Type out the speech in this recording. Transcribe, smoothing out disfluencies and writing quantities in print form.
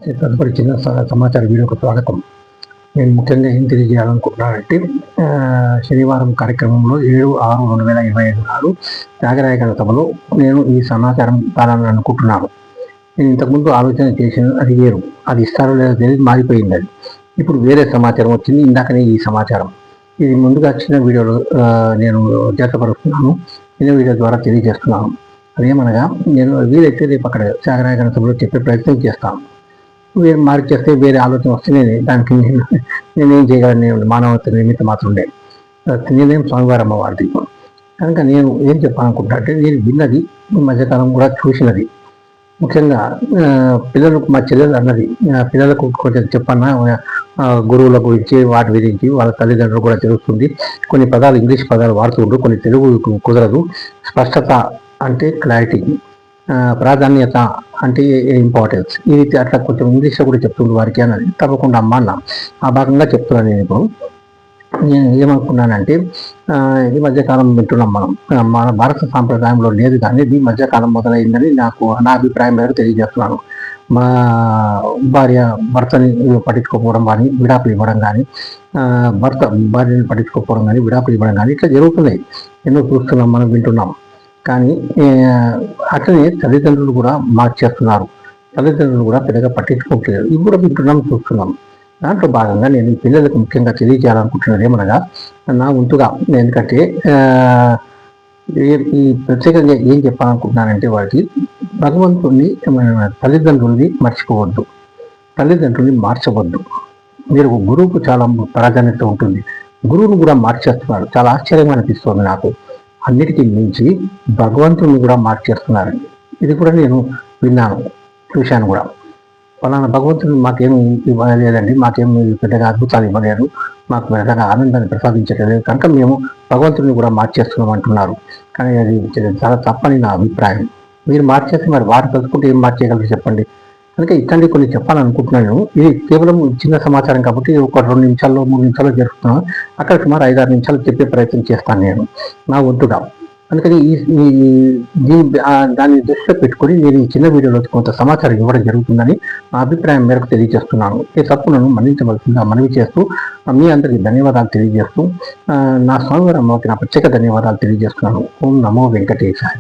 తదుపరి చిన్న సమాచార వీడియోకు స్వాగతం. నేను ముఖ్యంగా ఏం తెలియజేయాలనుకుంటున్నానంటే శనివారం కార్యక్రమంలో 7/6/2025 నాడు త్యాగరాయ సభలో నేను ఈ సమాచారం ఇవ్వాలని అనుకుంటున్నాను. నేను ఇంతకుముందు ఆలోచన చేసిన అది వేరు, అది ఇస్తారో లేదో తెలియదు, మారిపోయింది. అది ఇప్పుడు వేరే సమాచారం వచ్చింది. ఇందాకనే ఈ సమాచారం ఇది ముందుగా చిన్న వీడియోలో నేను జతపరుస్తున్నాను, చిన్న వీడియో ద్వారా తెలియజేస్తున్నాను. అదేమనగా నేను వీలైతే రేపు అక్కడ త్యాగరాయ సభలో చెప్పే ప్రయత్నం చేస్తాను. వేరే మార్చేస్తే వేరే ఆలోచన వస్తే దానికి నేనేం చేయగలను? నేను మానవత నిమిత్త మాత్రమే. నేనేం స్వామివారి అమ్మవారిది కనుక నేను ఏం చెప్పాలనుకుంటా అంటే, నేను విన్నది ఈ మధ్యకాలం కూడా చూసినది. ముఖ్యంగా పిల్లలకు మా చెల్లెలు అన్నది, పిల్లలకు కొంచెం చెప్పన్నా గురువుల గురించి, వాటి గురించి వాళ్ళ తల్లిదండ్రులు కూడా తెలుస్తుంది. కొన్ని పదాలు ఇంగ్లీష్ పదాలు వాడుతుండ్రు, కొన్ని తెలుగు కుదరదు. స్పష్టత అంటే క్లారిటీ, ప్రాధాన్యత అంటే ఇంపార్టెన్స్, ఇది అట్లా కొంచెం ఇంగ్లీష్లో కూడా చెప్తుంది వారికి అన్నది. తప్పకుండా అమ్మ అన్న ఆ భాగంగా చెప్తున్నాను. నేను ఏమనుకున్నానంటే, ఈ మధ్యకాలం వింటున్నాం మనం, మన భారత సాంప్రదాయంలో లేదు కానీ ఈ మధ్యకాలం మొదలైందని నా అభిప్రాయం మేరకు తెలియజేస్తున్నాను. మా భర్తని పట్టించుకోకపోవడం కానీ, విడాకులు ఇవ్వడం కానీ, భార్యని పట్టించుకోకపోవడం కానీ, విడాకులు ఇవ్వడం కానీ ఇట్లా జరుగుతున్నాయి. ఎన్నో చూస్తున్నాం, మనం వింటున్నాం. కానీ అట్లనే తల్లిదండ్రులు కూడా మార్చేస్తున్నారు. తల్లిదండ్రులు కూడా పెద్దగా పట్టించుకోవట్లేదు. ఇవి కూడా వింటున్నాం, చూస్తున్నాం. దాంట్లో భాగంగా నేను ఈ పిల్లలకు ముఖ్యంగా తెలియజేయాలనుకుంటున్నది ఏమనగా, నా వంతుగా, ఎందుకంటే ఈ ప్రత్యేకంగా ఏం చెప్పాలనుకుంటున్నానంటే, వారికి భగవంతుడిని, తల్లిదండ్రుల్ని మర్చిపోవద్దు, తల్లిదండ్రుల్ని మార్చవద్దు. మీరు గురువుకు చాలా ప్రాధాన్యత ఉంటుంది. గురువును కూడా మార్చేస్తున్నారు. చాలా ఆశ్చర్యంగా అనిపిస్తుంది నాకు. అన్నిటికీ మించి భగవంతుని కూడా మార్చేస్తున్నారు. ఇది కూడా నేను విన్నాను, చూశాను కూడా. ఫలానా భగవంతుడు మాకేమి ఇవ్వలేదండి, మాకేమి పెద్దగా అద్భుతాలు ఇవ్వలేదు, మాకు పెద్దగా ఆనందాన్ని ప్రసాదించలేదు కనుక మేము భగవంతుడిని కూడా మార్చేస్తున్నాం అంటున్నారు. కానీ అది చాలా తప్పని నా అభిప్రాయం. మీరు మార్చేస్తే మరి వారు తెలుసుకుంటే ఏం మార్చేయగలరు చెప్పండి. కనుక ఇట్లాంటి కొన్ని చెప్పాలనుకుంటున్నాను. ఇది కేవలం చిన్న సమాచారం కాబట్టి ఒక 2 నిమిషాల్లో 3 నిమిషాల్లో జరుగుతున్నాను. అక్కడ సుమారు 5-6 నిమిషాలు చెప్పే ప్రయత్నం చేస్తాను నేను నా వంతుగా. అందుకని దాన్ని దృష్టిలో పెట్టుకొని నేను ఈ చిన్న వీడియోలో కొంత సమాచారం ఇవ్వడం జరుగుతుందని నా అభిప్రాయం మేరకు తెలియజేస్తున్నాను. ఈ తప్పులను మన్నించవలసిందిగా మనవి చేస్తూ మీ అందరికీ ధన్యవాదాలు తెలియజేస్తూ, నా స్వామివారి అమ్మకి నా ప్రత్యేక ధన్యవాదాలు తెలియజేస్తున్నాను. ఓం నమో వెంకటేశాయ.